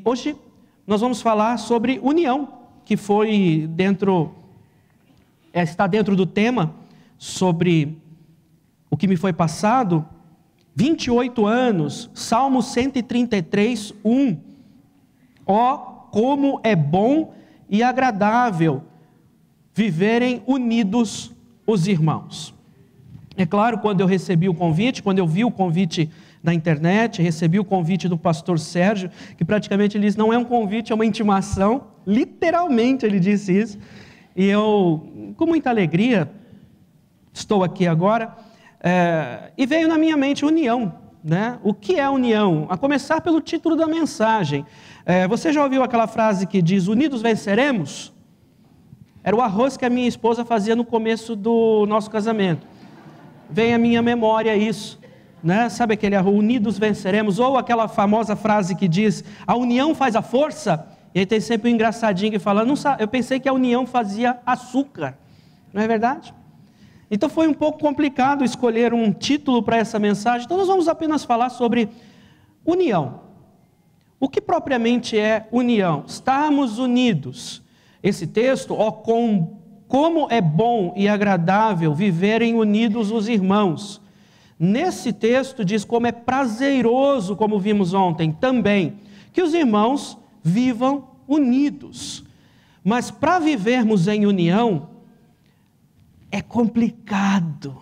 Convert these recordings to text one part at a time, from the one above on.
Hoje nós vamos falar sobre união, que foi está dentro do tema sobre o que me foi passado. 28 anos, Salmo 133, 1. Ó, como é bom e agradável viverem unidos os irmãos. É claro, quando eu recebi o convite, quando eu vi o convite na internet, recebi o convite do pastor Sérgio, que praticamente ele disse, não é um convite, é uma intimação, literalmente ele disse isso, e eu, com muita alegria, estou aqui agora, e veio na minha mente união, né? O que é união? A começar pelo título da mensagem. Você já ouviu aquela frase que diz, unidos venceremos? Era o arroz que a minha esposa fazia no começo do nosso casamento. Vem à minha memória isso, né? Sabe aquele arroz, unidos venceremos? Ou aquela famosa frase que diz, a união faz a força? E aí tem sempre um engraçadinho que fala, não, eu pensei que a união fazia açúcar. Não é verdade? Então foi um pouco complicado escolher um título para essa mensagem. Então nós vamos apenas falar sobre união. O que propriamente é união? Estarmos unidos. Esse texto, como é bom e agradável viverem unidos os irmãos. Nesse texto diz como é prazeroso, como vimos ontem também, que os irmãos vivam unidos. Mas para vivermos em união, é complicado.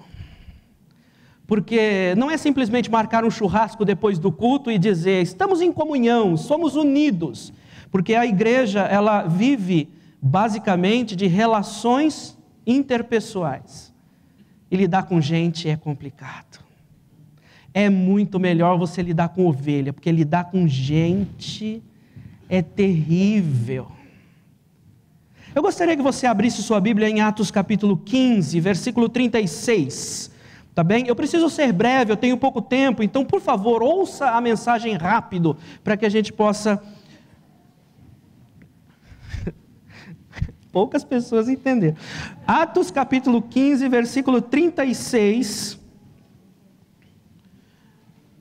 Porque não é simplesmente marcar um churrasco depois do culto e dizer, estamos em comunhão, somos unidos. Porque a igreja, ela vive basicamente de relações interpessoais. E lidar com gente é complicado. É muito melhor você lidar com ovelha, porque lidar com gente é terrível. Eu gostaria que você abrisse sua Bíblia em Atos capítulo 15, versículo 36. Tá bem? Eu preciso ser breve, eu tenho pouco tempo, então por favor, ouça a mensagem rápido, para que a gente possa... Poucas pessoas entenderam. Atos capítulo 15, versículo 36.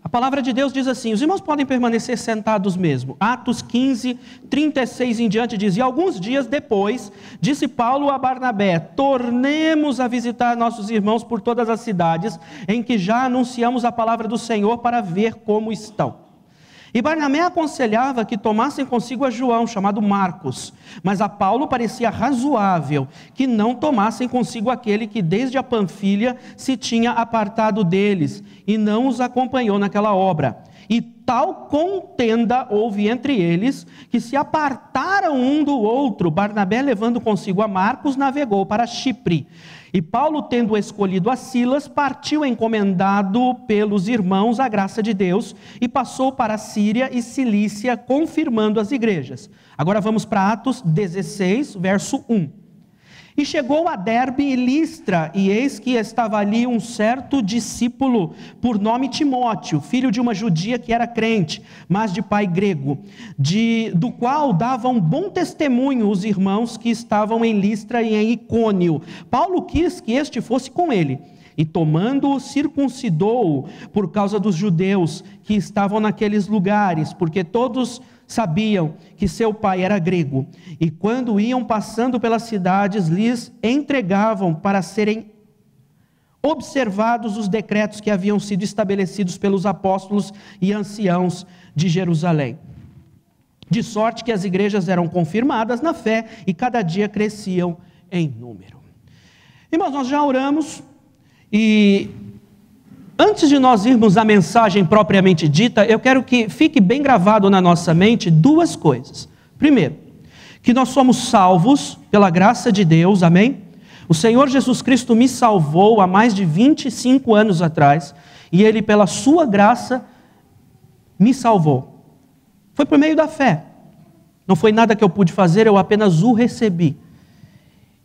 A palavra de Deus diz assim, os irmãos podem permanecer sentados mesmo. Atos 15, 36 em diante diz, e alguns dias depois, disse Paulo a Barnabé, tornemos a visitar nossos irmãos por todas as cidades, em que já anunciamos a palavra do Senhor para ver como estão. E Barnabé aconselhava que tomassem consigo a João, chamado Marcos, mas a Paulo parecia razoável que não tomassem consigo aquele que desde a Panfilha se tinha apartado deles e não os acompanhou naquela obra. E tal contenda houve entre eles que se apartaram um do outro. Barnabé, levando consigo a Marcos, navegou para Chipre. E Paulo, tendo escolhido a Silas, partiu encomendado pelos irmãos à graça de Deus e passou para a Síria e Cilícia, confirmando as igrejas. Agora vamos para Atos 16, verso 1. E chegou a Derbe e Listra, e eis que estava ali um certo discípulo, por nome Timóteo, filho de uma judia que era crente, mas de pai grego, do qual davam bom testemunho os irmãos que estavam em Listra e em Icônio. Paulo quis que este fosse com ele, e tomando-o, circuncidou-o por causa dos judeus que estavam naqueles lugares, porque todos sabiam que seu pai era grego, e quando iam passando pelas cidades, lhes entregavam para serem observados os decretos que haviam sido estabelecidos pelos apóstolos e anciãos de Jerusalém. De sorte que as igrejas eram confirmadas na fé e cada dia cresciam em número. Irmãos, nós já oramos e... antes de nós irmos à mensagem propriamente dita, eu quero que fique bem gravado na nossa mente duas coisas. Primeiro, que nós somos salvos pela graça de Deus, amém? O Senhor Jesus Cristo me salvou há mais de 25 anos atrás, e Ele, pela sua graça, me salvou. Foi por meio da fé. Não foi nada que eu pude fazer, eu apenas o recebi.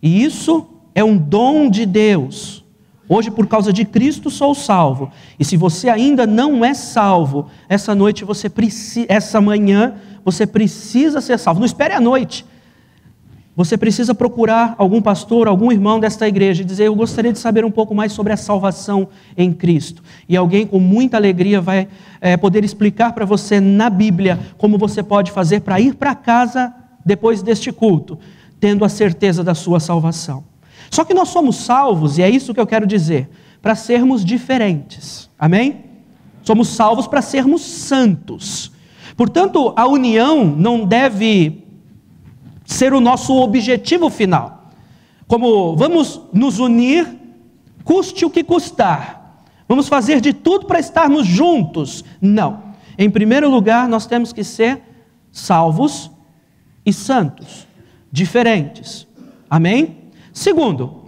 E isso é um dom de Deus. Hoje, por causa de Cristo, sou salvo. E se você ainda não é salvo, essa manhã, você precisa ser salvo. Não espere a noite. você precisa procurar algum pastor, algum irmão desta igreja e dizer: eu gostaria de saber um pouco mais sobre a salvação em Cristo. E alguém com muita alegria vai poder explicar para você na Bíblia como você pode fazer para ir para casa depois deste culto, tendo a certeza da sua salvação. Só que nós somos salvos, e é isso que eu quero dizer, para sermos diferentes. Amém? Somos salvos para sermos santos. Portanto, a união não deve ser o nosso objetivo final. Como vamos nos unir, custe o que custar. Vamos fazer de tudo para estarmos juntos. Não. Em primeiro lugar, nós temos que ser salvos e santos, diferentes. Amém? Segundo,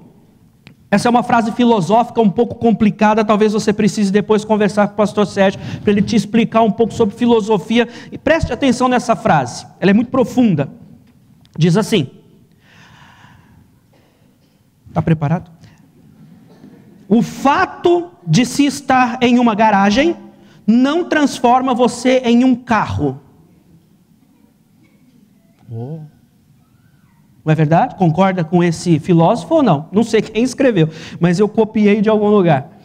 essa é uma frase filosófica um pouco complicada, talvez você precise depois conversar com o pastor Sérgio, para ele te explicar um pouco sobre filosofia, e preste atenção nessa frase, ela é muito profunda. Diz assim, está preparado? O fato de se estar em uma garagem não transforma você em um carro. Não é verdade? Concorda com esse filósofo ou não? Não sei quem escreveu, mas eu copiei de algum lugar.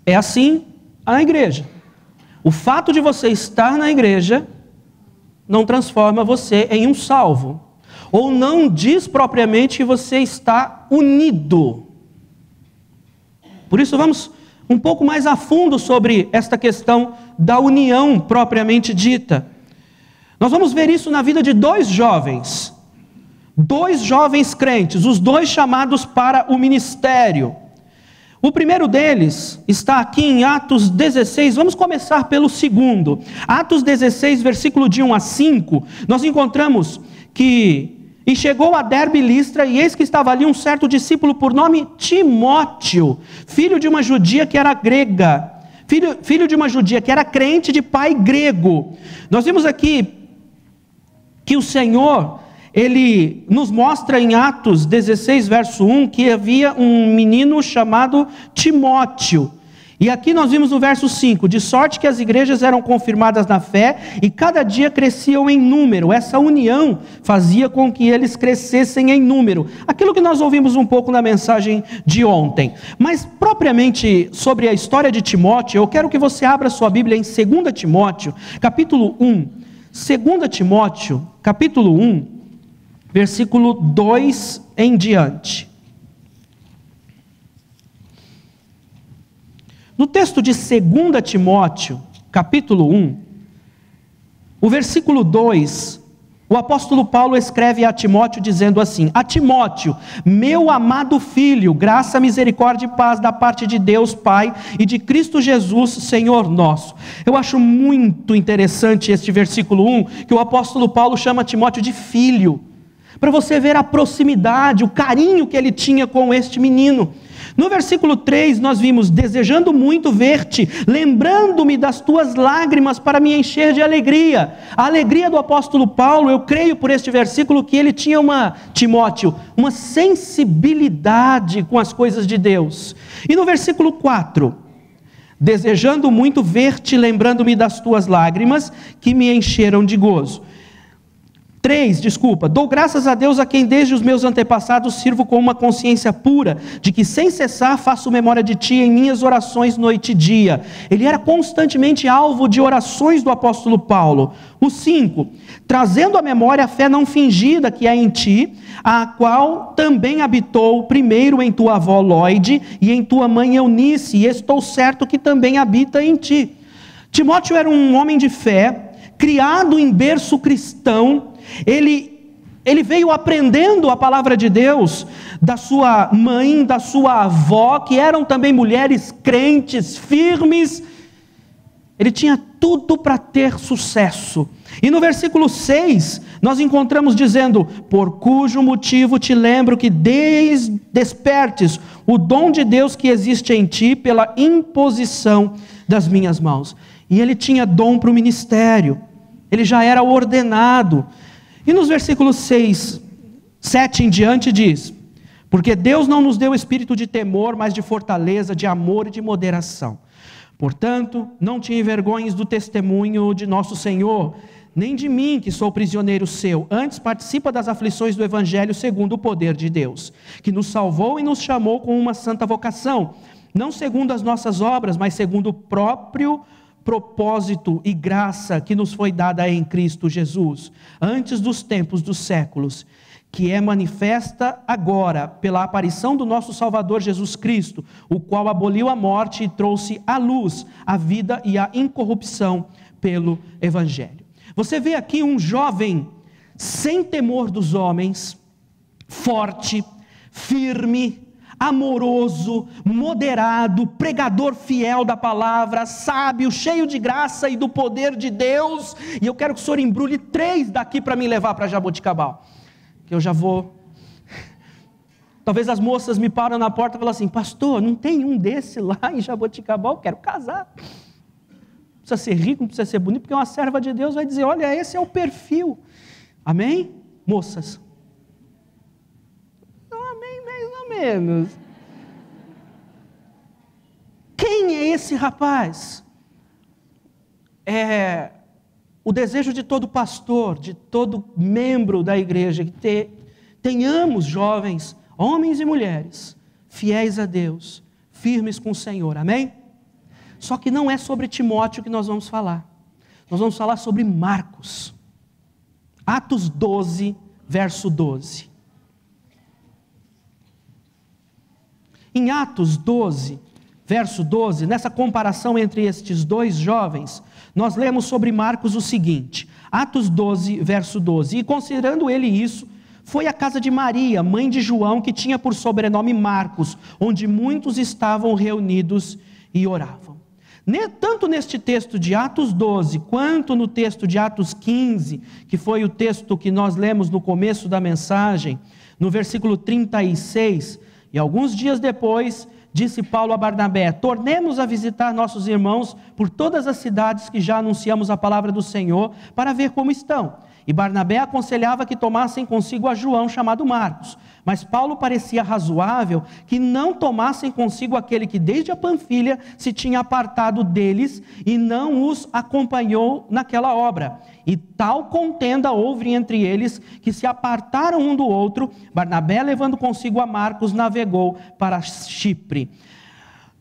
É assim a igreja. O fato de você estar na igreja não transforma você em um salvo. Ou não diz propriamente que você está unido. Por isso vamos um pouco mais a fundo sobre esta questão da união propriamente dita. Nós vamos ver isso na vida de dois jovens crentes, os dois chamados para o ministério. O primeiro deles está aqui em Atos 16, vamos começar pelo segundo. Atos 16, versículo de 1 a 5, nós encontramos que: e chegou a Derbe e Listra, e eis que estava ali um certo discípulo por nome Timóteo, filho de uma judia que era grega, filho de uma judia que era crente de pai grego. Nós vimos aqui que o Senhor, Ele nos mostra em Atos 16, verso 1, que havia um menino chamado Timóteo. E aqui nós vimos no verso 5, de sorte que as igrejas eram confirmadas na fé e cada dia cresciam em número. Essa união fazia com que eles crescessem em número. Aquilo que nós ouvimos um pouco na mensagem de ontem. Mas propriamente sobre a história de Timóteo, eu quero que você abra sua Bíblia em 2 Timóteo, capítulo 1. 2 Timóteo, capítulo 1, versículo 2 em diante. No texto de 2 Timóteo, capítulo 1, o versículo 2, o apóstolo Paulo escreve a Timóteo dizendo assim: a Timóteo, meu amado filho, graça, misericórdia e paz da parte de Deus Pai e de Cristo Jesus, Senhor nosso. Eu acho muito interessante este versículo 1, que o apóstolo Paulo chama Timóteo de filho, para você ver a proximidade, o carinho que ele tinha com este menino. No versículo 3 nós vimos: desejando muito ver-te, lembrando-me das tuas lágrimas para me encher de alegria. A alegria do apóstolo Paulo, eu creio por este versículo que ele tinha Timóteo, uma sensibilidade com as coisas de Deus. E no versículo 4, desejando muito ver-te, lembrando-me das tuas lágrimas que me encheram de gozo. 3, dou graças a Deus a quem desde os meus antepassados sirvo com uma consciência pura, de que sem cessar faço memória de ti em minhas orações noite e dia. Ele era constantemente alvo de orações do apóstolo Paulo. O 5, trazendo à memória a fé não fingida que há em ti, a qual também habitou primeiro em tua avó Lóide e em tua mãe Eunice, e estou certo que também habita em ti. Timóteo era um homem de fé, criado em berço cristão. Ele veio aprendendo a palavra de Deus da sua mãe, da sua avó, que eram também mulheres crentes, firmes. Ele tinha tudo para ter sucesso. E no versículo 6, nós encontramos dizendo: por cujo motivo te lembro que despertes o dom de Deus que existe em ti pela imposição das minhas mãos. E ele tinha dom para o ministério, ele já era ordenado. E nos versículos 7 em diante diz: porque Deus não nos deu espírito de temor, mas de fortaleza, de amor e de moderação. Portanto, não te envergonhes do testemunho de nosso Senhor, nem de mim, que sou prisioneiro seu. Antes participa das aflições do Evangelho segundo o poder de Deus, que nos salvou e nos chamou com uma santa vocação, não segundo as nossas obras, mas segundo o próprio propósito e graça que nos foi dada em Cristo Jesus, antes dos tempos dos séculos, que é manifesta agora pela aparição do nosso Salvador Jesus Cristo, o qual aboliu a morte e trouxe à luz a vida e a incorrupção pelo Evangelho. Você vê aqui um jovem sem temor dos homens, forte, firme, amoroso, moderado, pregador fiel da palavra, sábio, cheio de graça e do poder de Deus. E eu quero que o senhor embrulhe 3 daqui para me levar para Jaboticabal, que eu já vou. Talvez as moças me param na porta e falam assim: pastor, não tem um desse lá em Jaboticabal? Eu quero casar. Não precisa ser rico, não precisa ser bonito, porque uma serva de Deus vai dizer: olha, esse é o perfil. Amém? Moças? Amém, mais ou menos. Quem é esse rapaz? É o desejo de todo pastor, de todo membro da igreja, que tenhamos jovens, homens e mulheres, fiéis a Deus, firmes com o Senhor, amém? Só que não é sobre Timóteo que nós vamos falar. Nós vamos falar sobre Marcos. Atos 12, verso 12. Em Atos 12, verso 12, nessa comparação entre estes 2 jovens, nós lemos sobre Marcos o seguinte, Atos 12, verso 12, e considerando ele isso, foi à casa de Maria, mãe de João, que tinha por sobrenome Marcos, onde muitos estavam reunidos e oravam. Tanto neste texto de Atos 12, quanto no texto de Atos 15, que foi o texto que nós lemos no começo da mensagem, no versículo 36, e alguns dias depois, disse Paulo a Barnabé: tornemos a visitar nossos irmãos por todas as cidades que já anunciamos a palavra do Senhor, para ver como estão. E Barnabé aconselhava que tomassem consigo a João, chamado Marcos. Mas Paulo parecia razoável que não tomassem consigo aquele que desde a Panfilha se tinha apartado deles e não os acompanhou naquela obra. E tal contenda houve entre eles, que se apartaram um do outro. Barnabé, levando consigo a Marcos, navegou para Chipre.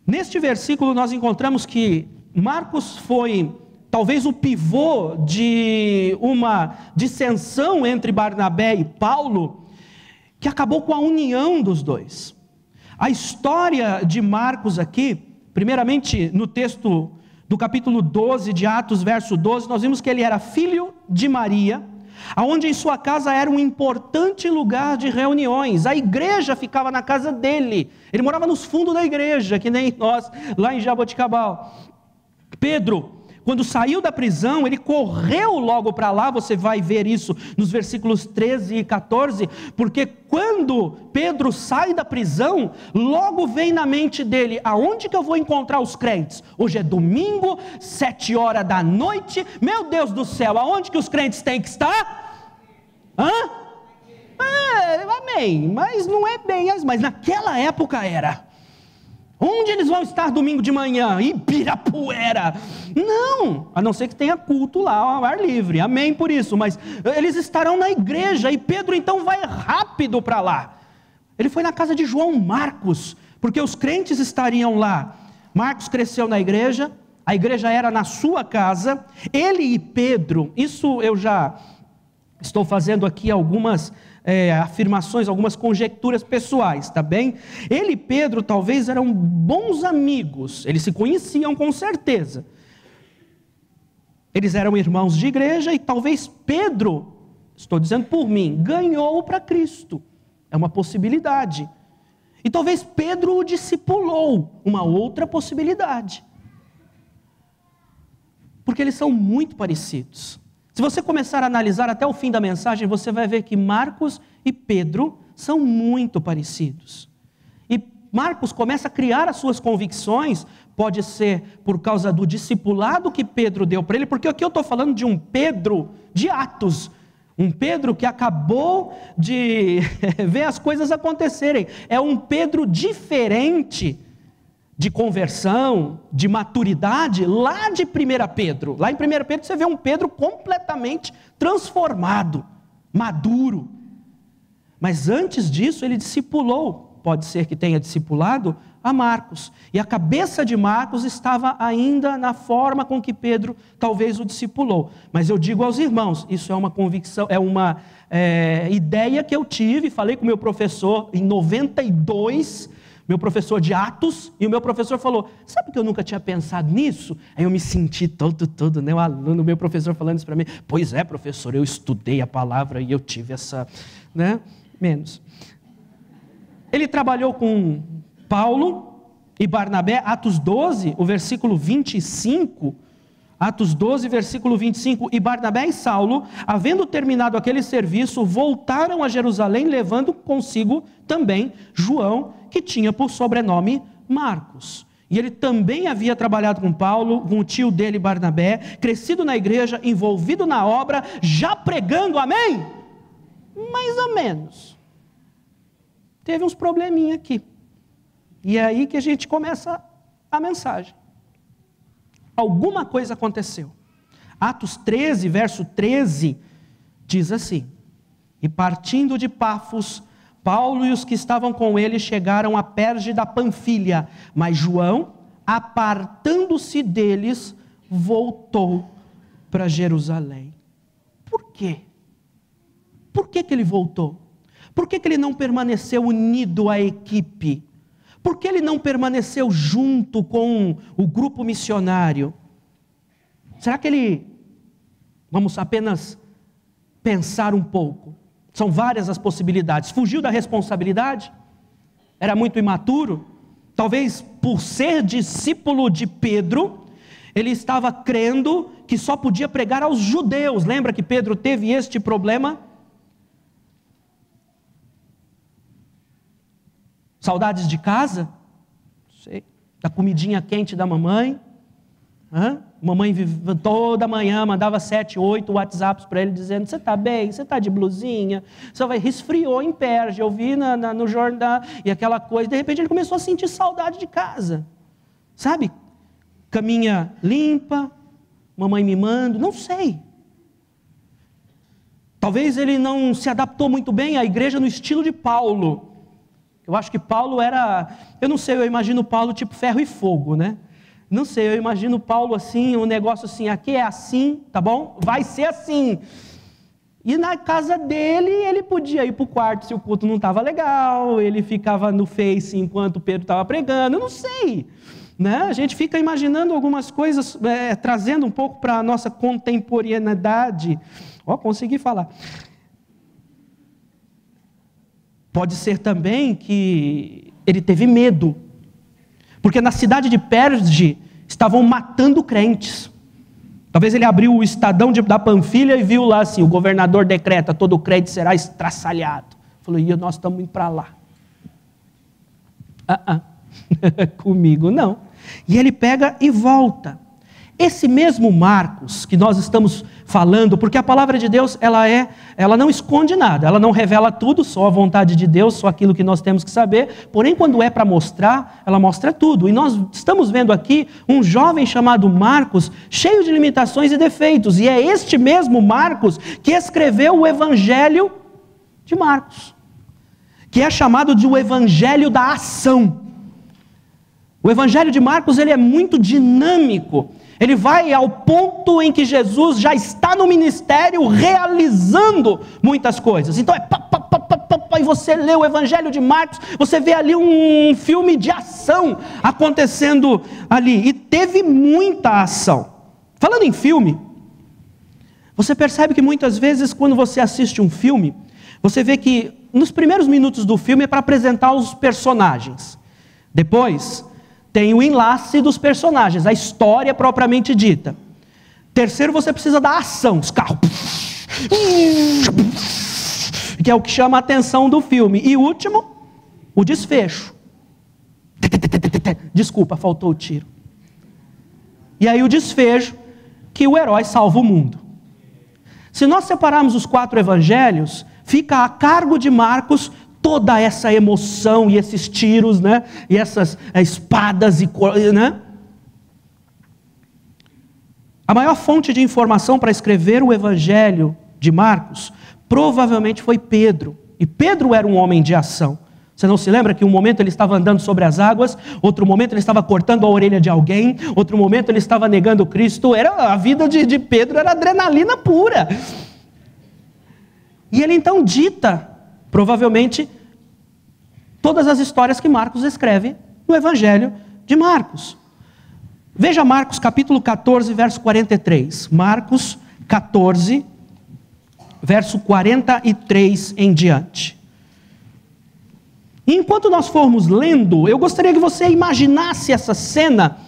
Neste versículo nós encontramos que Marcos foi talvez o pivô de uma dissensão entre Barnabé e Paulo, que acabou com a união dos dois. A história de Marcos aqui, primeiramente no texto do capítulo 12 de Atos, verso 12, nós vimos que ele era filho de Maria, aonde em sua casa era um importante lugar de reuniões. A igreja ficava na casa dele, ele morava nos fundos da igreja, que nem nós, lá em Jaboticabal. Pedro, quando saiu da prisão, ele correu logo para lá, você vai ver isso nos versículos 13 e 14, porque quando Pedro sai da prisão, logo vem na mente dele: aonde que eu vou encontrar os crentes? Hoje é domingo, 7 horas da noite, meu Deus do céu, aonde que os crentes têm que estar? Amém, mas não é bem, mas naquela época era. Onde eles vão estar domingo de manhã? Ibirapuera. Não, a não ser que tenha culto lá ao ar livre, amém por isso, mas eles estarão na igreja, e Pedro então vai rápido para lá. Ele foi na casa de João Marcos, porque os crentes estariam lá. Marcos cresceu na igreja, a igreja era na sua casa, ele e Pedro, isso eu já estou fazendo aqui algumas afirmações, algumas conjecturas pessoais, tá bem? Ele e Pedro talvez eram bons amigos, eles se conheciam com certeza. Eles eram irmãos de igreja e talvez Pedro, estou dizendo por mim, ganhou para Cristo. É uma possibilidade. E talvez Pedro o discipulou, uma outra possibilidade. Porque eles são muito parecidos. Se você começar a analisar até o fim da mensagem, você vai ver que Marcos e Pedro são muito parecidos. E Marcos começa a criar as suas convicções, pode ser por causa do discipulado que Pedro deu para ele, porque aqui eu estou falando de um Pedro de Atos, um Pedro que acabou de ver as coisas acontecerem. É um Pedro diferente de conversão, de maturidade, lá de 1 Pedro. Lá em 1 Pedro você vê um Pedro completamente transformado, maduro. Mas antes disso ele discipulou, pode ser que tenha discipulado, a Marcos. E a cabeça de Marcos estava ainda na forma com que Pedro talvez o discipulou. Mas eu digo aos irmãos, isso é uma convicção, é uma ideia que eu tive, falei com o meu professor em 92, meu professor de Atos, e o meu professor falou, sabe que eu nunca tinha pensado nisso? Aí eu me senti todo, né, o aluno, meu professor falando isso para mim, pois é, professor, eu estudei a palavra e eu tive essa, né, menos. Ele trabalhou com Paulo e Barnabé, Atos 12, o versículo 25, Atos 12, versículo 25, e Barnabé e Saulo, havendo terminado aquele serviço, voltaram a Jerusalém, levando consigo também João, que tinha por sobrenome Marcos. E ele também havia trabalhado com Paulo, com o tio dele Barnabé, crescido na igreja, envolvido na obra, já pregando, amém? Mais ou menos. Teve uns probleminha aqui. E é aí que a gente começa a mensagem. Alguma coisa aconteceu. Atos 13, verso 13, diz assim: e partindo de Pafos, Paulo e os que estavam com ele chegaram a Perge da Panfilha, mas João, apartando-se deles, voltou para Jerusalém. Por quê? Por que ele voltou? Por que ele não permaneceu unido à equipe? Por que ele não permaneceu junto com o grupo missionário? Será que ele... Vamos apenas pensar um pouco. São várias as possibilidades. Fugiu da responsabilidade? Era muito imaturo? Talvez por ser discípulo de Pedro, ele estava crendo que só podia pregar aos judeus. Lembra que Pedro teve este problema? Saudades de casa? Não sei. Da comidinha quente da mamãe? Mamãe toda manhã mandava 7, 8 WhatsApps para ele dizendo, você está bem? Você está de blusinha? Você vai... Resfriou em Perge, eu vi no jornal, e aquela coisa. De repente ele começou a sentir saudade de casa. Sabe? Caminha limpa, mamãe mimando, não sei. Talvez ele não se adaptou muito bem à igreja no estilo de Paulo. Eu acho que Paulo era, eu não sei, eu imagino Paulo tipo ferro e fogo, né? Não sei, eu imagino Paulo assim, um negócio assim, aqui é assim, tá bom? Vai ser assim. E na casa dele, ele podia ir para o quarto se o culto não estava legal, ele ficava no Face enquanto Pedro estava pregando, eu não sei. Né? A gente fica imaginando algumas coisas, trazendo um pouco para a nossa contemporaneidade. Consegui falar. Pode ser também que ele teve medo, porque na cidade de Perge estavam matando crentes. Talvez ele abriu o Estadão da Panfilha e viu lá assim, o governador decreta, todo crente será estraçalhado. Falou, nós estamos indo para lá. Comigo não. E ele pega e volta. Esse mesmo Marcos que nós estamos falando, porque a palavra de Deus, ela não esconde nada, ela não revela tudo, só a vontade de Deus, só aquilo que nós temos que saber, porém quando é para mostrar, ela mostra tudo. E nós estamos vendo aqui um jovem chamado Marcos, cheio de limitações e defeitos, e é este mesmo Marcos que escreveu o Evangelho de Marcos, que é chamado de o Evangelho da ação. O Evangelho de Marcos, ele é muito dinâmico. Ele vai ao ponto em que Jesus já está no ministério realizando muitas coisas. Então e você lê o Evangelho de Marcos, você vê ali um filme de ação acontecendo ali. E teve muita ação. Falando em filme, você percebe que muitas vezes quando você assiste um filme, você vê que nos primeiros minutos do filme é para apresentar os personagens. Depois tem o enlace dos personagens, a história propriamente dita. Terceiro, você precisa da ação, os carros. Que é o que chama a atenção do filme. E último, o desfecho. Desculpa, faltou o tiro. E aí o desfecho, que o herói salva o mundo. Se nós separarmos os 4 evangelhos, fica a cargo de Marcos toda essa emoção e esses tiros, né? E essas espadas, né? A maior fonte de informação para escrever o Evangelho de Marcos provavelmente foi Pedro. E Pedro era um homem de ação. Você não se lembra que um momento ele estava andando sobre as águas, outro momento ele estava cortando a orelha de alguém, outro momento ele estava negando Cristo. A vida de Pedro era adrenalina pura. E ele então dita, provavelmente, todas as histórias que Marcos escreve no Evangelho de Marcos. Veja Marcos capítulo 14, verso 43. Marcos 14, verso 43 em diante. E enquanto nós formos lendo, eu gostaria que você imaginasse essa cena.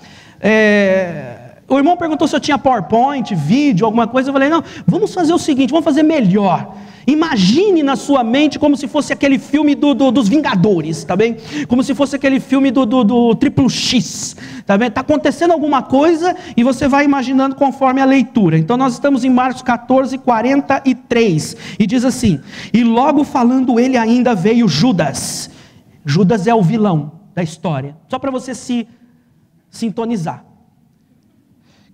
O irmão perguntou se eu tinha PowerPoint, vídeo, alguma coisa. Eu falei, não, vamos fazer o seguinte, vamos fazer melhor. Imagine na sua mente como se fosse aquele filme dos Vingadores, tá bem? Como se fosse aquele filme do Triplo X, tá bem? Está acontecendo alguma coisa e você vai imaginando conforme a leitura. Então nós estamos em Marcos 14, 43, e diz assim: e logo falando ele ainda veio Judas. Judas é o vilão da história, só para você se sintonizar.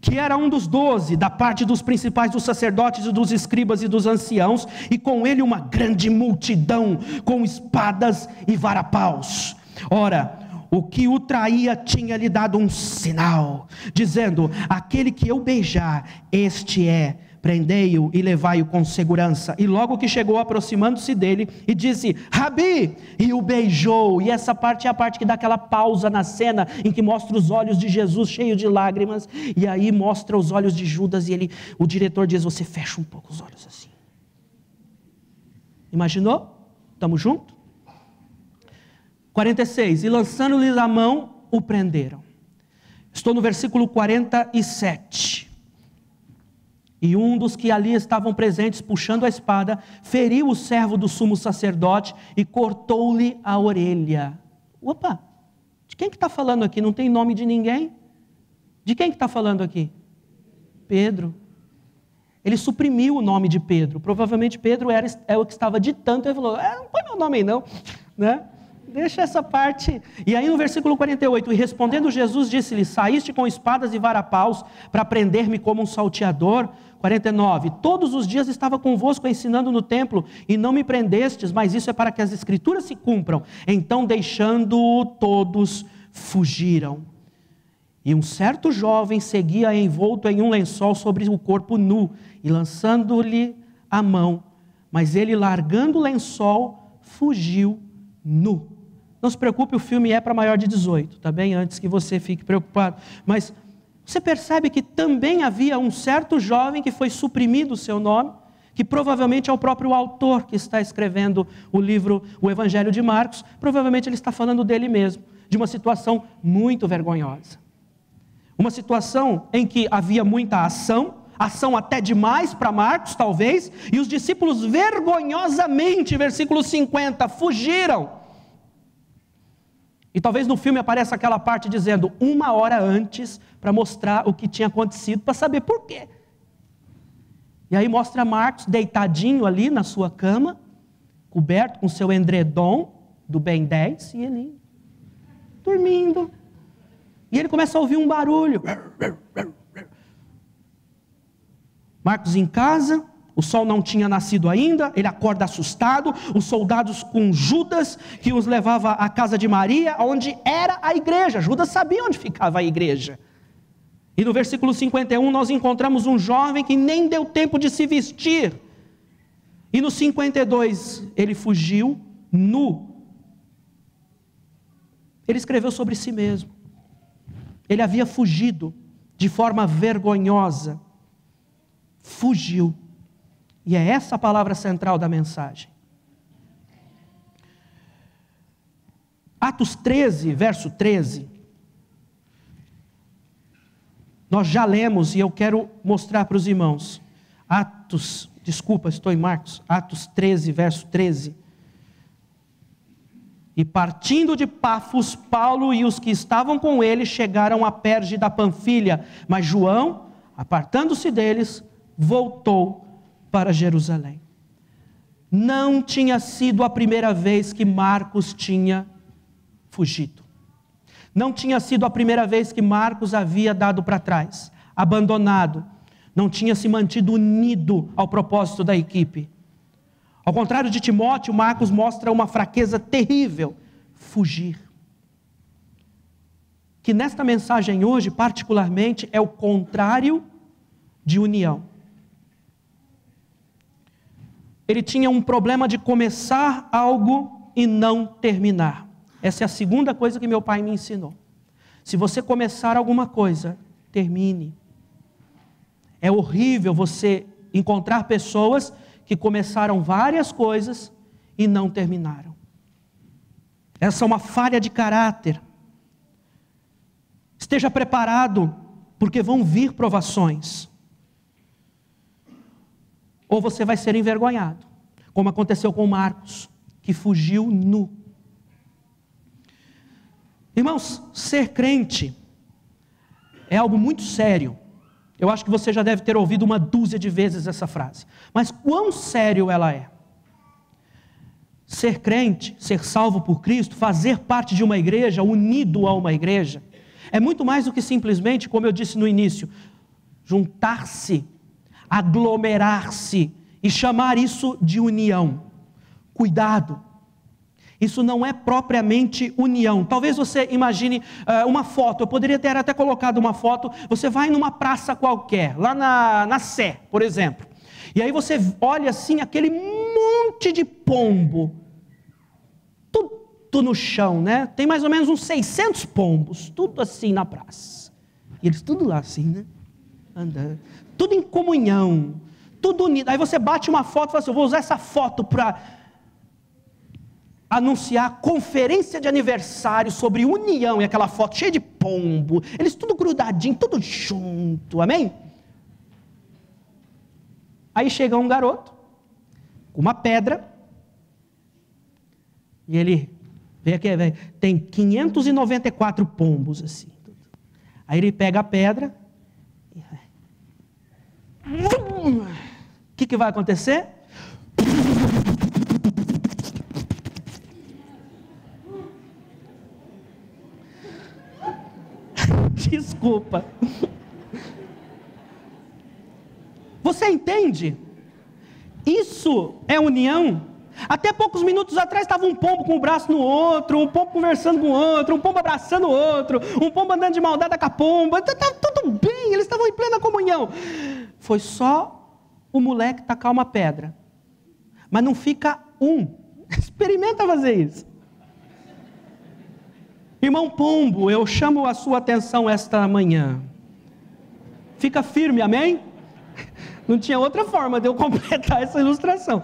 Que era um dos 12, da parte dos principais dos sacerdotes e dos escribas e dos anciãos, e com ele uma grande multidão, com espadas e varapaus. Ora, o que o traía tinha lhe dado um sinal, dizendo: aquele que eu beijar, este é, prendei-o e levai-o com segurança. E logo que chegou, aproximando-se dele, e disse: Rabi, e o beijou. E essa parte é a parte que dá aquela pausa na cena, em que mostra os olhos de Jesus cheios de lágrimas, e aí mostra os olhos de Judas, e o diretor diz: você fecha um pouco os olhos assim. Imaginou? Estamos juntos? 46, e lançando-lhe a mão, o prenderam. Estou no versículo 47. E um dos que ali estavam presentes, puxando a espada, feriu o servo do sumo sacerdote e cortou-lhe a orelha. Opa, de quem que está falando aqui? Não tem nome de ninguém? De quem que está falando aqui? Pedro. Ele suprimiu o nome de Pedro. Provavelmente Pedro é o que estava ditando. Ele falou: não põe meu nome aí não, né? Deixa essa parte. E aí no versículo 48, e respondendo Jesus disse-lhe: saíste com espadas e varapaus para prender-me como um salteador? 49, todos os dias estava convosco ensinando no templo, e não me prendestes, mas isso é para que as escrituras se cumpram. Então deixando-o, todos fugiram. E um certo jovem seguia envolto em um lençol sobre o corpo nu, e lançando-lhe a mão, mas ele, largando o lençol, fugiu nu. Não se preocupe, o filme é para maior de 18, tá bem? Antes que você fique preocupado. Mas você percebe que também havia um certo jovem que foi suprimido o seu nome, que provavelmente é o próprio autor que está escrevendo o livro, o Evangelho de Marcos. Provavelmente ele está falando dele mesmo, de uma situação muito vergonhosa. Uma situação em que havia muita ação até demais para Marcos, talvez, e os discípulos vergonhosamente, versículo 50, fugiram. E talvez no filme apareça aquela parte dizendo 1 hora antes, para mostrar o que tinha acontecido, para saber por quê. E aí mostra Marcos deitadinho ali na sua cama, coberto com seu edredom do Ben 10, e ele dormindo. E ele começa a ouvir um barulho. Marcos em casa, o sol não tinha nascido ainda, ele acorda assustado, os soldados com Judas, que os levava à casa de Maria, onde era a igreja. Judas sabia onde ficava a igreja. E no versículo 51 nós encontramos um jovem que nem deu tempo de se vestir. E no 52 ele fugiu nu. Ele escreveu sobre si mesmo. Ele havia fugido de forma vergonhosa. Fugiu. E é essa a palavra central da mensagem. Atos 13, verso 13. Nós já lemos e eu quero mostrar para os irmãos. Estou em Marcos. Atos 13, verso 13. E partindo de Pafos, Paulo e os que estavam com ele chegaram a Perge da Panfilha. Mas João, apartando-se deles, voltou para Jerusalém. não tinha sido a primeira vez que Marcos tinha fugido. Não tinha sido a primeira vez que Marcos havia dado para trás, abandonado. Não tinha se mantido unido ao propósito da equipe. Ao contrário de Timóteo, Marcos mostra uma fraqueza terrível: fugir. Que nesta mensagem hoje, particularmente, é o contrário de união. Ele tinha um problema de começar algo e não terminar. Essa é a segunda coisa que meu pai me ensinou. Se você começar alguma coisa, termine. É horrível você encontrar pessoas que começaram várias coisas e não terminaram. Essa é uma falha de caráter. Esteja preparado, porque vão vir provações. Ou você vai ser envergonhado, como aconteceu com Marcos, que fugiu nu. Irmãos, ser crente é algo muito sério. Eu acho que você já deve ter ouvido uma dúzia de vezes essa frase. Mas quão sério ela é? Ser crente, ser salvo por Cristo, fazer parte de uma igreja, unido a uma igreja, é muito mais do que simplesmente, como eu disse no início, juntar-se, aglomerar-se e chamar isso de união. Cuidado, isso não é propriamente união. Talvez você imagine uma foto, eu poderia ter até colocado uma foto, você vai numa praça qualquer, lá na Sé, por exemplo, e aí você olha assim, aquele monte de pombo, tudo no chão, né? Tem mais ou menos uns 600 pombos, tudo assim na praça, e eles tudo lá assim, né? Andando, tudo em comunhão, tudo unido. Aí você bate uma foto e fala assim: eu vou usar essa foto para anunciar conferência de aniversário sobre união, e aquela foto cheia de pombo, eles tudo grudadinho, tudo junto, amém? Aí chega um garoto, com uma pedra, e ele, vem aqui, tem 594 pombos assim. Aí ele pega a pedra, o que vai acontecer? Desculpa. Você entende? Isso é união. Até poucos minutos atrás estava um pombo com o braço no outro, um pombo conversando com o outro, um pombo abraçando o outro, um pombo andando de maldade com a pomba. Estava tudo bem, eles estavam em plena comunhão. Foi só o moleque tacar uma pedra. Mas não fica um. Experimenta fazer isso. Irmão pombo, eu chamo a sua atenção esta manhã. Fica firme, amém? Não tinha outra forma de eu completar essa ilustração.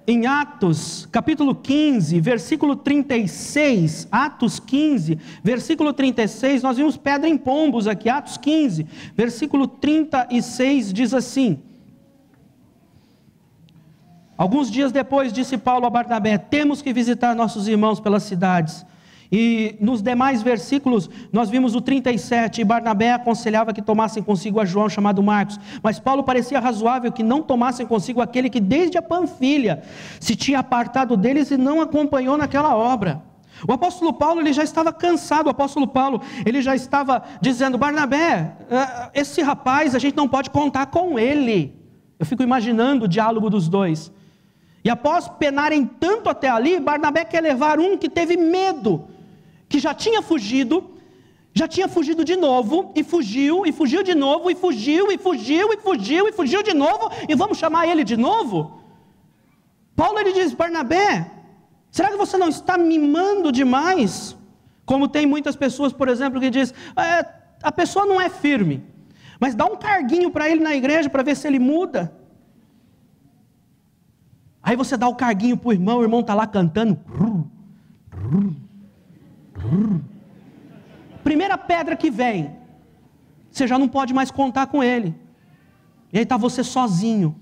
Em Atos, capítulo 15, versículo 36, Atos 15, versículo 36, nós vimos pedra em pombos aqui, Atos 15, versículo 36 diz assim: alguns dias depois disse Paulo a Barnabé: temos que visitar nossos irmãos pelas cidades. E nos demais versículos, nós vimos o 37, e Barnabé aconselhava que tomassem consigo a João, chamado Marcos. Mas Paulo parecia razoável que não tomassem consigo aquele que desde a Panfilha se tinha apartado deles e não acompanhou naquela obra. O apóstolo Paulo, ele já estava cansado, o apóstolo Paulo, ele já estava dizendo: Barnabé, esse rapaz, a gente não pode contar com ele. Eu fico imaginando o diálogo dos dois. E após penarem tanto até ali, Barnabé quer levar um que teve medo, que já tinha fugido de novo, e fugiu de novo, e fugiu de novo, e vamos chamar ele de novo? Paulo, ele diz: Barnabé, será que você não está mimando demais? Como tem muitas pessoas, por exemplo, que diz: a pessoa não é firme, mas dá um carguinho para ele na igreja, para ver se ele muda. Aí você dá o carguinho para o irmão está lá cantando. Primeira pedra que vem, você já não pode mais contar com ele. E aí está você sozinho.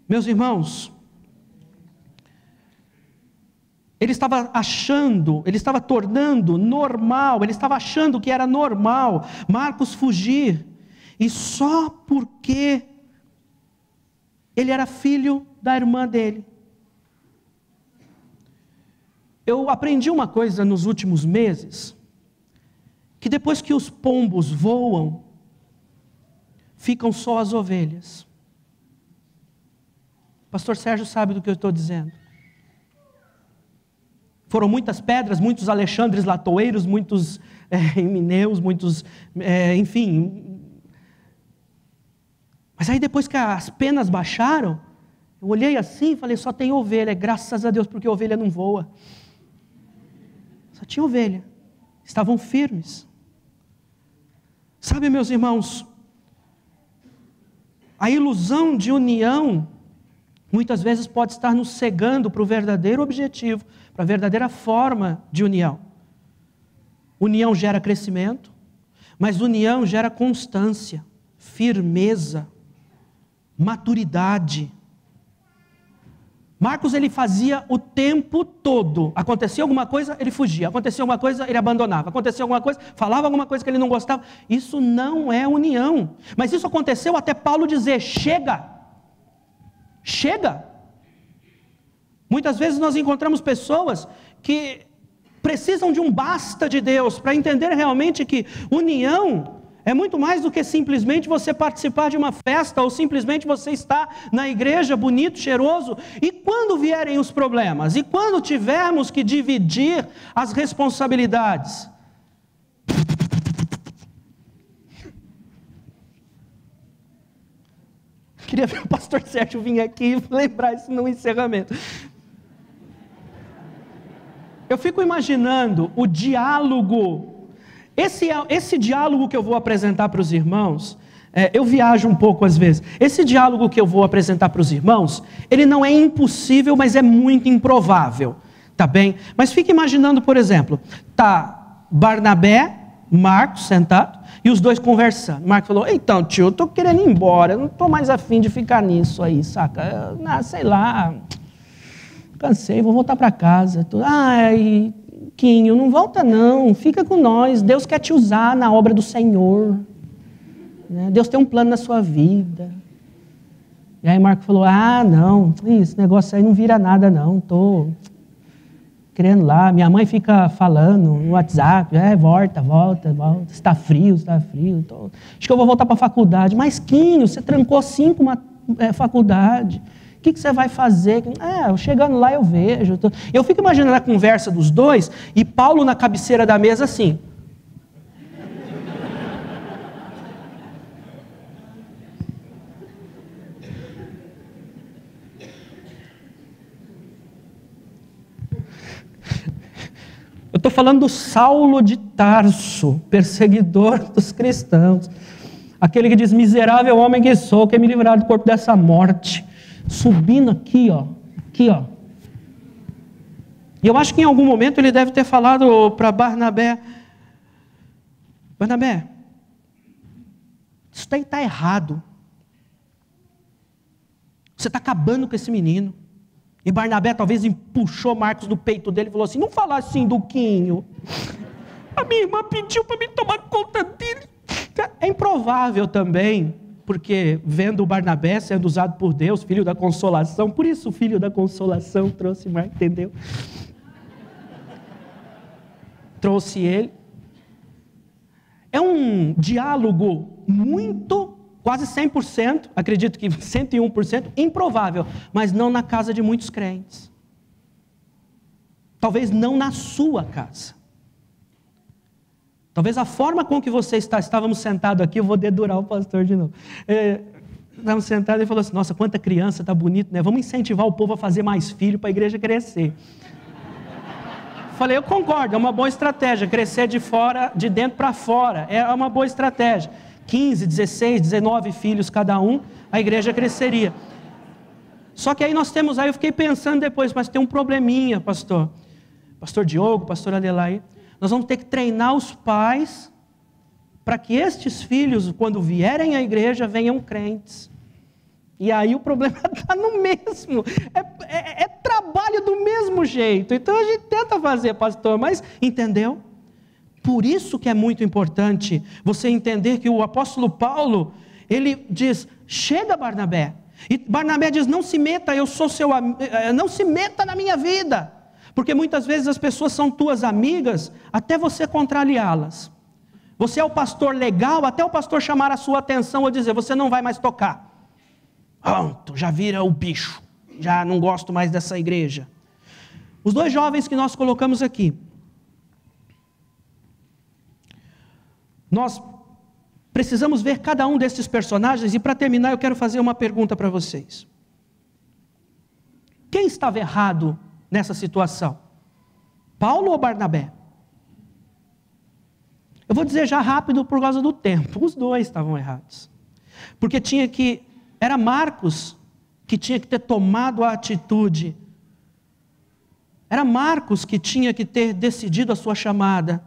Meus irmãos, ele estava tornando normal, ele estava achando que era normal Marcos fugir. E só porque Ele era filho da irmã dele. Eu aprendi uma coisa nos últimos meses, que depois que os pombos voam, ficam só as ovelhas. Pastor Sérgio sabe do que eu estou dizendo. Foram muitas pedras, muitos Alexandres Latoeiros, muitos Mineus, muitos, enfim. Mas aí depois que as penas baixaram, eu olhei assim e falei, só tem ovelha, graças a Deus, porque ovelha não voa. Só tinha ovelha. Estavam firmes. Sabe, meus irmãos, a ilusão de união, muitas vezes pode estar nos cegando para o verdadeiro objetivo, para a verdadeira forma de união. União gera crescimento, mas união gera constância, firmeza, maturidade. Marcos, ele fazia o tempo todo. Acontecia alguma coisa, ele fugia. Acontecia alguma coisa, ele abandonava. Acontecia alguma coisa, falava alguma coisa que ele não gostava. Isso não é união. Mas isso aconteceu até Paulo dizer, chega. Chega. Muitas vezes nós encontramos pessoas que precisam de um basta de Deus para entender realmente que união é muito mais do que simplesmente você participar de uma festa ou simplesmente você estar na igreja bonito, cheiroso. E quando vierem os problemas? E quando tivermos que dividir as responsabilidades? Queria ver o pastor Sérgio vir aqui e lembrar isso no encerramento. Eu fico imaginando o diálogo. Esse diálogo que eu vou apresentar para os irmãos, eu viajo um pouco às vezes. Esse diálogo que eu vou apresentar para os irmãos, ele não é impossível, mas é muito improvável, tá bem? Mas fica imaginando, por exemplo, tá Barnabé, Marcos sentado, e os dois conversando. Marcos falou, então tio, eu estou querendo ir embora, eu não estou mais afim de ficar nisso aí, saca? Sei lá, cansei, vou voltar para casa. Ai, Quinho, não volta não, fica com nós, Deus quer te usar na obra do Senhor, né? Deus tem um plano na sua vida. E aí Marcos falou, não, esse negócio aí não vira nada não, estou querendo lá, minha mãe fica falando no WhatsApp, volta, está frio, acho que eu vou voltar para a faculdade. Mas Quinho, você trancou 5 faculdade, o que você vai fazer? Chegando lá eu vejo. Eu fico imaginando a conversa dos dois e Paulo na cabeceira da mesa assim. Eu estou falando do Saulo de Tarso, perseguidor dos cristãos. Aquele que diz, miserável homem que sou, quer me livrar do corpo dessa morte. Subindo aqui, ó. E eu acho que em algum momento ele deve ter falado para Barnabé, isso daí está errado. Você está acabando com esse menino. E Barnabé talvez puxou Marcos do peito dele e falou assim, não fala assim do Quinho. A minha irmã pediu para me tomar conta dele. É improvável também, porque vendo o Barnabé sendo usado por Deus, filho da consolação, por isso o filho da consolação trouxe Marcos, entendeu? Trouxe ele. É um diálogo quase 100%, acredito que 101%, improvável, mas não na casa de muitos crentes. Talvez não na sua casa. Talvez a forma com que você estávamos sentados aqui, eu vou dedurar o pastor de novo. Estávamos sentados e falou assim, nossa, quanta criança, tá bonito, né? Vamos incentivar o povo a fazer mais filho para a igreja crescer. Falei, eu concordo, é uma boa estratégia, crescer de dentro para fora, é uma boa estratégia. 15, 16, 19 filhos cada um, a igreja cresceria. Só que aí eu fiquei pensando depois, mas tem um probleminha, pastor Diogo, pastor Adelaide. Nós vamos ter que treinar os pais para que estes filhos, quando vierem à igreja, venham crentes. E aí o problema está no mesmo, é trabalho do mesmo jeito. Então a gente tenta fazer, pastor, mas entendeu? Por isso que é muito importante você entender que o apóstolo Paulo, ele diz, chega Barnabé, E Barnabé diz, não se meta, eu sou seu amigo, não se meta na minha vida. Porque muitas vezes as pessoas são tuas amigas, até você contrariá-las. Você é o pastor legal, até o pastor chamar a sua atenção ou dizer, você não vai mais tocar. Pronto, já vira o bicho, já não gosto mais dessa igreja. Os 2 jovens que nós colocamos aqui, nós precisamos ver cada um desses personagens, e para terminar eu quero fazer uma pergunta para vocês. Quem estava errado nessa situação? Paulo ou Barnabé? Eu vou dizer já rápido por causa do tempo. Os 2 estavam errados. Porque era Marcos que tinha que ter tomado a atitude. Era Marcos que tinha que ter decidido a sua chamada.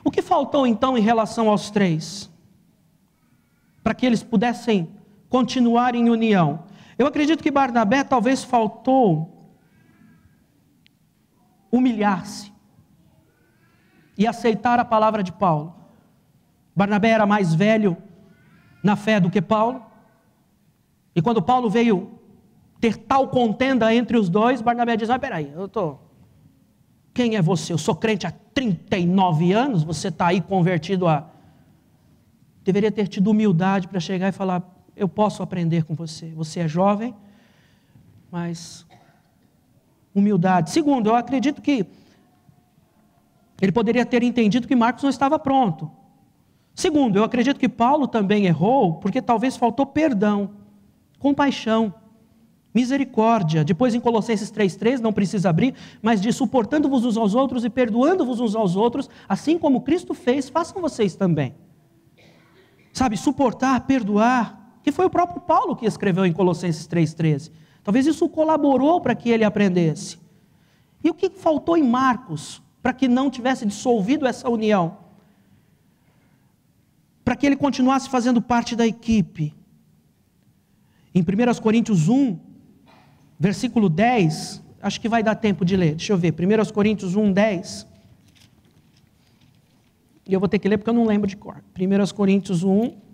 O que faltou então em relação aos 3? Para que eles pudessem continuar em união. Eu acredito que Barnabé talvez faltou humilhar-se e aceitar a palavra de Paulo. Barnabé era mais velho na fé do que Paulo. E quando Paulo veio ter tal contenda entre os 2, Barnabé diz, mas peraí, quem é você? Eu sou crente há 39 anos, você está aí convertido Deveria ter tido humildade para chegar e falar, eu posso aprender com você. Você é jovem, mas humildade. Segundo, eu acredito que ele poderia ter entendido que Marcos não estava pronto. Segundo, eu acredito que Paulo também errou, porque talvez faltou perdão, compaixão, misericórdia. Depois em Colossenses 3,3, não precisa abrir, mas diz, suportando-vos uns aos outros e perdoando-vos uns aos outros, assim como Cristo fez, façam vocês também. Sabe, suportar, perdoar, que foi o próprio Paulo que escreveu em Colossenses 3,13. Talvez isso colaborou para que ele aprendesse. E o que faltou em Marcos, para que não tivesse dissolvido essa união? Para que ele continuasse fazendo parte da equipe. Em 1 Coríntios 1, versículo 10, acho que vai dar tempo de ler, deixa eu ver, 1 Coríntios 1, 10. E eu vou ter que ler porque eu não lembro de cor. 1 Coríntios 1.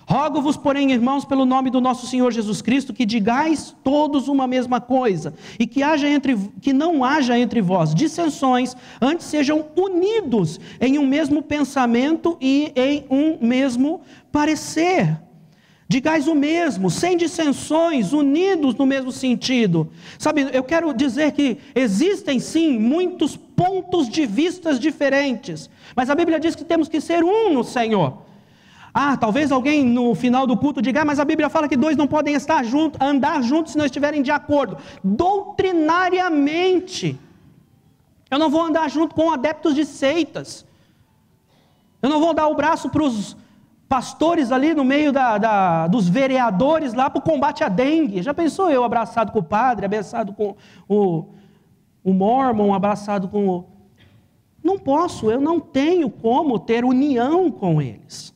Rogo-vos, porém, irmãos, pelo nome do nosso Senhor Jesus Cristo, que digais todos uma mesma coisa, e que não haja entre vós dissensões, antes sejam unidos em um mesmo pensamento e em um mesmo parecer. Digais o mesmo, sem dissensões, unidos no mesmo sentido. Sabe, eu quero dizer que existem sim muitos pontos de vistas diferentes, mas a Bíblia diz que temos que ser um no Senhor. Talvez alguém no final do culto diga, mas a Bíblia fala que 2 não podem andar juntos se não estiverem de acordo. Doutrinariamente, eu não vou andar junto com adeptos de seitas. Eu não vou dar o braço para os pastores ali no meio dos vereadores lá para o combate à dengue. Já pensou eu abraçado com o padre, abraçado com o mormon, abraçado com o... Não posso, eu não tenho como ter união com eles.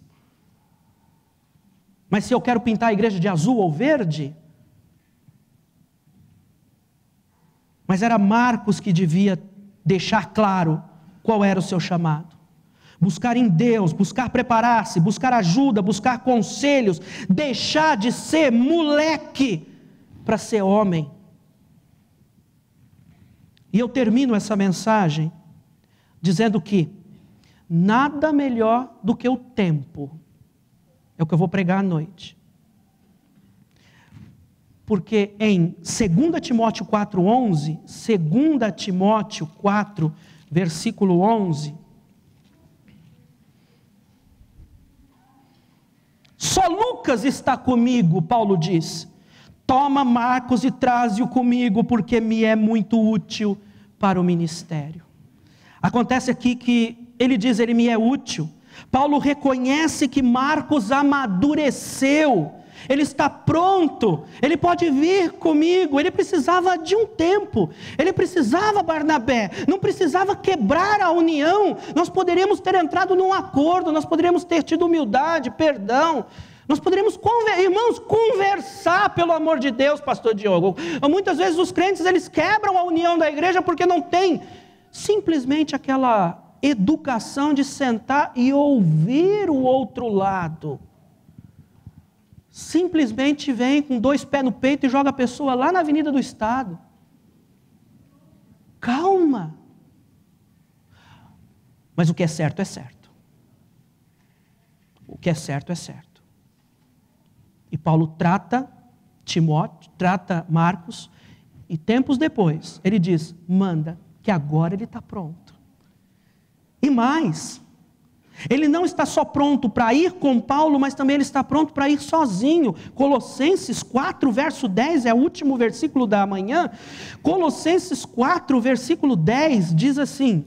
Mas se eu quero pintar a igreja de azul ou verde... Mas era Marcos que devia deixar claro qual era o seu chamado. Buscar em Deus, buscar preparar-se, buscar ajuda, buscar conselhos, deixar de ser moleque para ser homem. E eu termino essa mensagem dizendo que nada melhor do que o tempo, é o que eu vou pregar à noite. Porque em 2 Timóteo 4,11, 2 Timóteo 4, versículo 11, só Lucas está comigo, Paulo diz. Toma Marcos e traze-o comigo, porque me é muito útil para o ministério. Acontece aqui que ele diz, ele me é útil. Paulo reconhece que Marcos amadureceu. Ele está pronto, ele pode vir comigo. Ele precisava de um tempo, ele precisava, Barnabé, não precisava quebrar a união. Nós poderíamos ter entrado num acordo, nós poderíamos ter tido humildade, perdão, nós poderíamos, irmãos, conversar, pelo amor de Deus, pastor Diogo. Muitas vezes os crentes, eles quebram a união da igreja porque não tem simplesmente aquela educação de sentar e ouvir o outro lado. Simplesmente vem com 2 pés no peito e joga a pessoa lá na Avenida do Estado. Calma. Mas o que é certo é certo. O que é certo é certo. E Paulo trata Timóteo, trata Marcos, e tempos depois ele diz, manda, que agora ele está pronto. E mais, ele não está só pronto para ir com Paulo, mas também ele está pronto para ir sozinho. Colossenses 4, verso 10, é o último versículo da manhã. Colossenses 4, versículo 10, diz assim: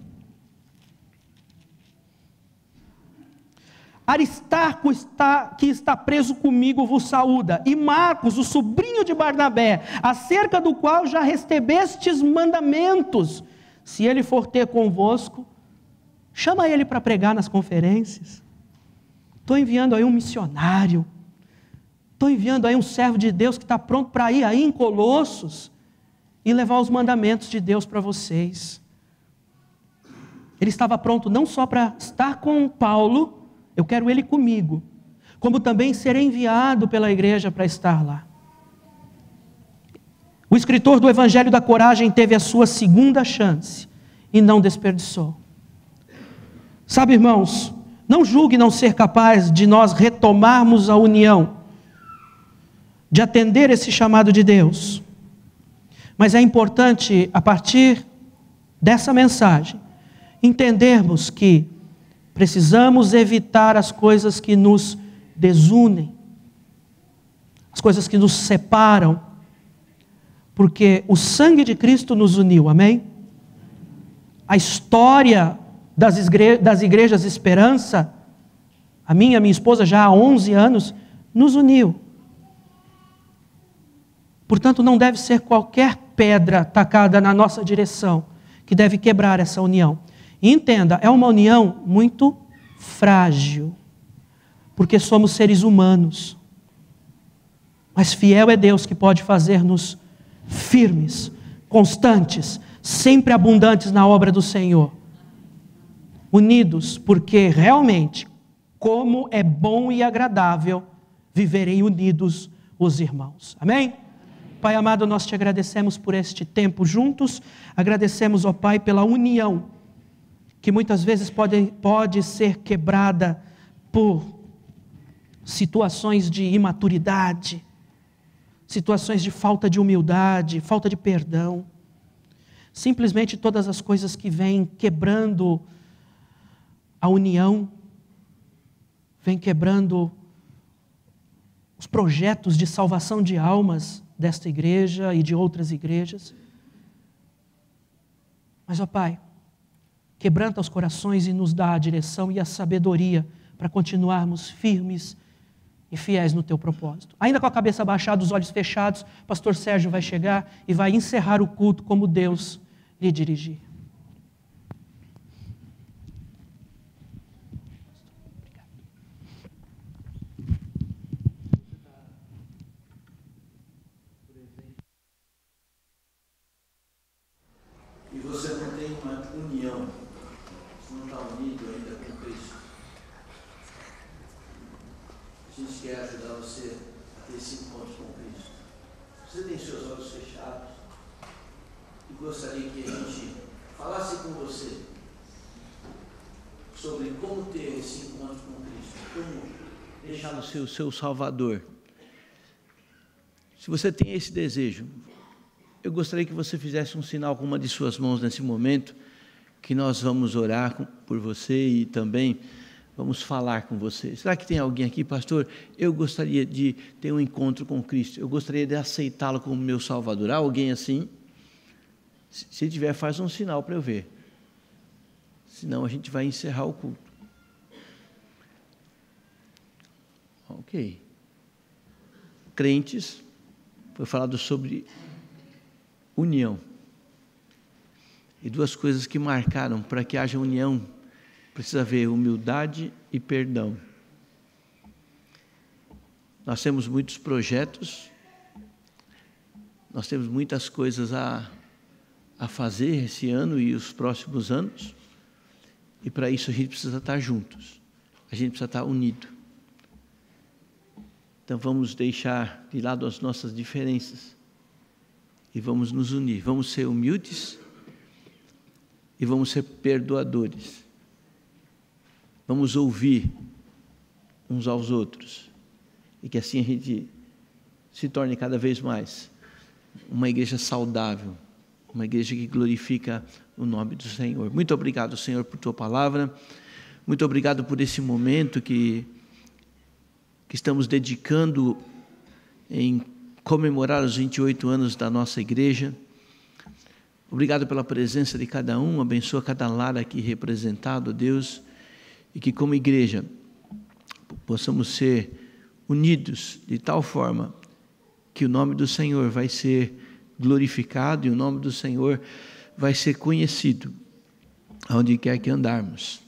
Aristarco que está preso comigo vos saúda, e Marcos, o sobrinho de Barnabé, acerca do qual já recebestes mandamentos. Se ele for ter convosco, chama ele para pregar nas conferências. Estou enviando aí um missionário. Estou enviando aí um servo de Deus que está pronto para ir aí em Colossos e levar os mandamentos de Deus para vocês. Ele estava pronto não só para estar com Paulo, eu quero ele comigo, como também ser enviado pela igreja para estar lá. O escritor do Evangelho da Coragem teve a sua segunda chance e não desperdiçou. Sabe, irmãos, não julgue não ser capaz de nós retomarmos a união, de atender esse chamado de Deus. Mas é importante, a partir dessa mensagem, entendermos que precisamos evitar as coisas que nos desunem, as coisas que nos separam, porque o sangue de Cristo nos uniu, amém? A história das igrejas Esperança, a minha e a minha esposa já há 11 anos, nos uniu. Portanto, não deve ser qualquer pedra tacada na nossa direção que deve quebrar essa união. E entenda, é uma união muito frágil, porque somos seres humanos. Mas fiel é Deus que pode fazer-nos firmes, constantes, sempre abundantes na obra do Senhor. Unidos, porque realmente, como é bom e agradável viverem unidos os irmãos. Amém? Pai amado, nós te agradecemos por este tempo juntos, agradecemos, ó Pai, pela união, que muitas vezes pode ser quebrada por situações de imaturidade, situações de falta de humildade, falta de perdão, simplesmente todas as coisas que vêm quebrando a união, vem quebrando os projetos de salvação de almas desta igreja e de outras igrejas. Mas, ó Pai, quebranta os corações e nos dá a direção e a sabedoria para continuarmos firmes e fiéis no Teu propósito. Ainda com a cabeça baixada, os olhos fechados, o pastor Sérgio vai chegar e vai encerrar o culto como Deus lhe dirigir. E você não tem uma união, você não está unido ainda com Cristo. A gente quer ajudar você a ter esse encontro com Cristo. Você tem seus olhos fechados e gostaria que a gente falasse com você sobre como ter esse encontro com Cristo, como deixá-lo ser o seu Salvador. Se você tem esse desejo, eu gostaria que você fizesse um sinal com uma de suas mãos nesse momento, que nós vamos orar por você e também vamos falar com você. Será que tem alguém aqui, pastor? Eu gostaria de ter um encontro com Cristo, eu gostaria de aceitá-lo como meu Salvador. Há alguém assim? Se tiver, faz um sinal para eu ver. Senão a gente vai encerrar o culto. Ok. Crentes, foi falado sobre união. E duas coisas que marcaram para que haja união, precisa haver humildade e perdão. Nós temos muitos projetos, nós temos muitas coisas a fazer esse ano e os próximos anos, E para isso a gente precisa estar juntos, a gente precisa estar unido. Então vamos deixar de lado as nossas diferenças e vamos nos unir, vamos ser humildes e vamos ser perdoadores. Vamos ouvir uns aos outros e que assim a gente se torne cada vez mais uma igreja saudável, uma igreja que glorifica o nome do Senhor. Muito obrigado, Senhor, por tua palavra. Muito obrigado por esse momento que estamos dedicando em comemorar os 28 anos da nossa igreja. Obrigado pela presença de cada um, abençoa cada lar aqui representado, Deus, e que como igreja possamos ser unidos de tal forma que o nome do Senhor vai ser glorificado e o nome do Senhor vai ser conhecido aonde quer que andarmos.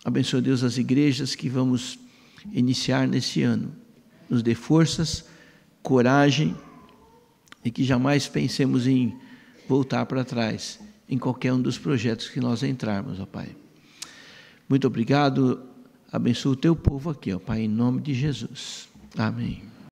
Abençoa, Deus, as igrejas que vamos iniciar nesse ano. Nos dê forças, coragem e que jamais pensemos em voltar para trás em qualquer um dos projetos que nós entrarmos, ó Pai. Muito obrigado. Abençoa o teu povo aqui, ó Pai, em nome de Jesus. Amém.